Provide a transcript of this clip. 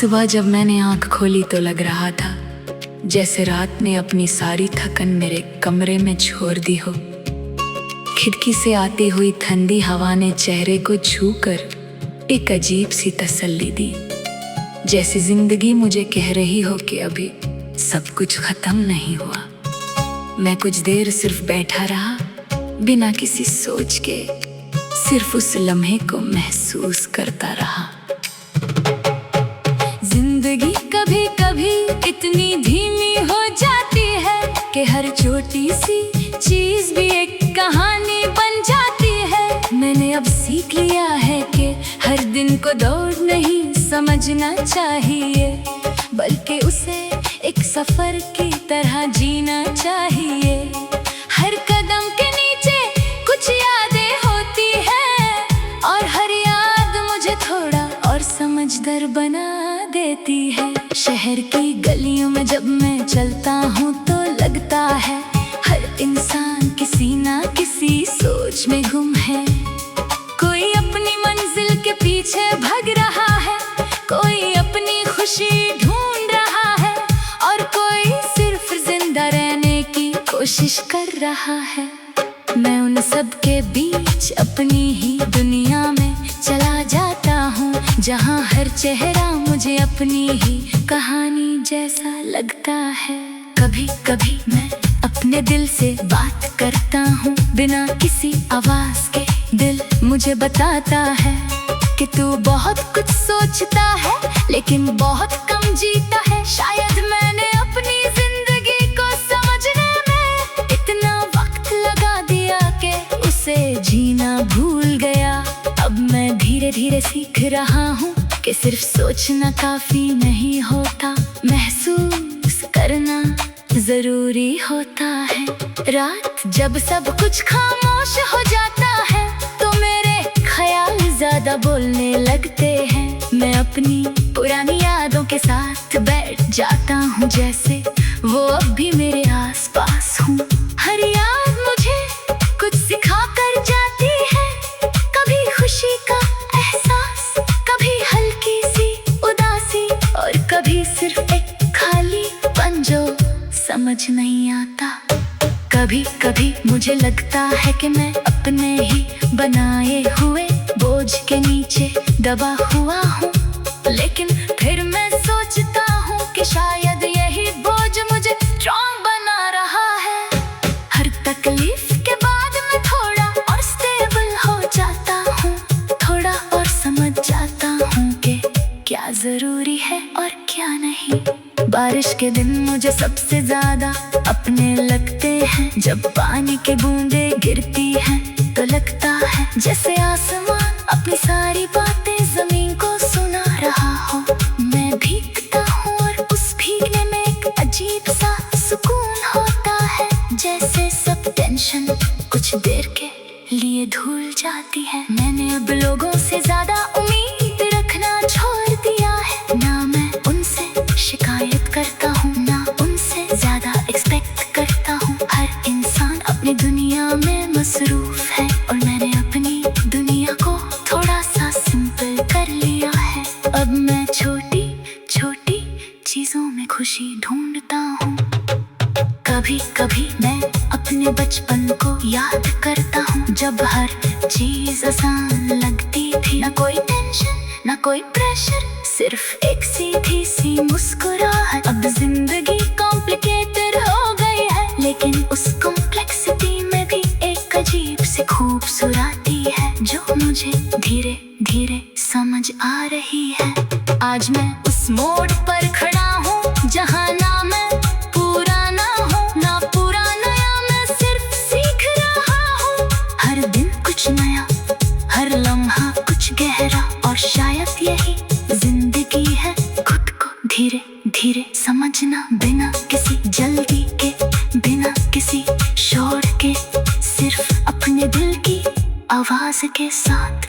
सुबह जब मैंने आंख खोली तो लग रहा था जैसे रात ने अपनी सारी थकन मेरे कमरे में छोड़ दी हो। खिड़की से आती हुई ठंडी हवा ने चेहरे को छूकर एक अजीब सी तसल्ली दी, जैसे जिंदगी मुझे कह रही हो कि अभी सब कुछ खत्म नहीं हुआ। मैं कुछ देर सिर्फ बैठा रहा, बिना किसी सोच के, सिर्फ उस लम्हे को महसूस करता रहा। जिंदगी कभी कभी इतनी धीमी हो जाती है कि हर छोटी सी चीज भी एक कहानी बन जाती है। मैंने अब सीख लिया है कि हर दिन को दौड़ नहीं समझना चाहिए, बल्कि उसे एक सफर की तरह जीना चाहिए। हर कदम के नीचे कुछ यादें होती है और हर याद मुझे थोड़ा और समझदार बना देती है। शहर की गलियों में जब मैं चलता हूँ तो लगता है हर इंसान किसी ना किसी सोच में गुम है। कोई अपनी मंजिल के पीछे भाग रहा है, कोई अपनी खुशी ढूंढ रहा है और कोई सिर्फ जिंदा रहने की कोशिश कर रहा है। मैं उन सब के बीच अपनी ही दुनिया में चला जाता हूँ, जहाँ हर चेहरा मुझे अपनी ही कहानी जैसा लगता है। कभी कभी मैं अपने दिल से बात करता हूँ बिना किसी आवाज के। दिल मुझे बताता है कि तू बहुत कुछ सोचता है लेकिन बहुत कम जीता है। शायद मैंने अपनी जिंदगी को समझने में इतना वक्त लगा दिया कि उसे जीना भूल गया। अब मैं धीरे धीरे सीख रहा हूँ कि सिर्फ सोचना काफी नहीं होता, महसूस करना जरूरी होता है। रात जब सब कुछ खामोश हो जाता है तो मेरे ख्याल ज्यादा बोलने लगते हैं। मैं अपनी पुरानी यादों के साथ बैठ जाता हूँ, जैसे वो अब भी मेरे आसपास हूँ। हर याद मुझे कुछ सिखा कर जाती है, कभी खुशी का एहसास, कभी हल्की सी उदासी और कभी सिर्फ एक खालीपन जो समझ नहीं आता। कभी कभी मुझे लगता है कि मैं अपने ही बनाए हुए बोझ के नीचे दबा हुआ हूँ, लेकिन फिर मैं सोचता हूँ कि शायद यही बोझ मुझे स्ट्रॉन्ग बना रहा है। हर तकलीफ के बाद मैं थोड़ा और स्टेबल हो जाता हूँ, थोड़ा और समझ जाता हूँ कि क्या जरूरी है और क्या नहीं। बारिश के दिन मुझे सबसे ज्यादा अपने लगते हैं, जब पानी के बूंदे गिरती हैं तो लगता है जैसे आसमान अपनी सारी बातें जमीन को सुना रहा हो। मैं भीगता हूँ और उस भीगने में एक अजीब सा सुकून होता है, जैसे सब टेंशन कुछ देर के लिए धुल जाती है। मैंने अब लोगों से ज्यादा उम्मीद रखना छोड़ दिया है, ना मैं उनसे शिकायत करता हूँ ना उनसे ज्यादा एक्सपेक्ट करता हूँ। हर इंसान अपनी दुनिया में मसरूफ है और मैंने अपनी दुनिया को थोड़ा सा सिंपल कर लिया है। अब मैं छोटी छोटी चीजों में खुशी ढूंढता हूँ। कभी कभी मैं अपने बचपन को याद करता हूँ, जब हर चीज आसान लगती थी। ना कोई टेंशन ना कोई प्रेशर, सिर्फ एक सीधी सी मुस्कुराहट। अब जिंदगी कॉम्प्लिकेटेड हो गई है, लेकिन उस कॉम्प्लेक्सिटी में भी एक अजीब सी खूबसूरती है जो मुझे धीरे धीरे समझ आ रही है। आज मैं उस मोड़ पर खड़ा हूँ जहाँ ना मैं पुराना हूँ ना पुराना, मैं सिर्फ सीख रहा हूँ। हर दिन कुछ नया, हर लम्हा कुछ गहरा, और शायद यही जिंदगी है, खुद को धीरे धीरे समझना बिना किसी जल्दी के, बिना किसी शोर के, सिर्फ अपने दिल की आवाज के साथ।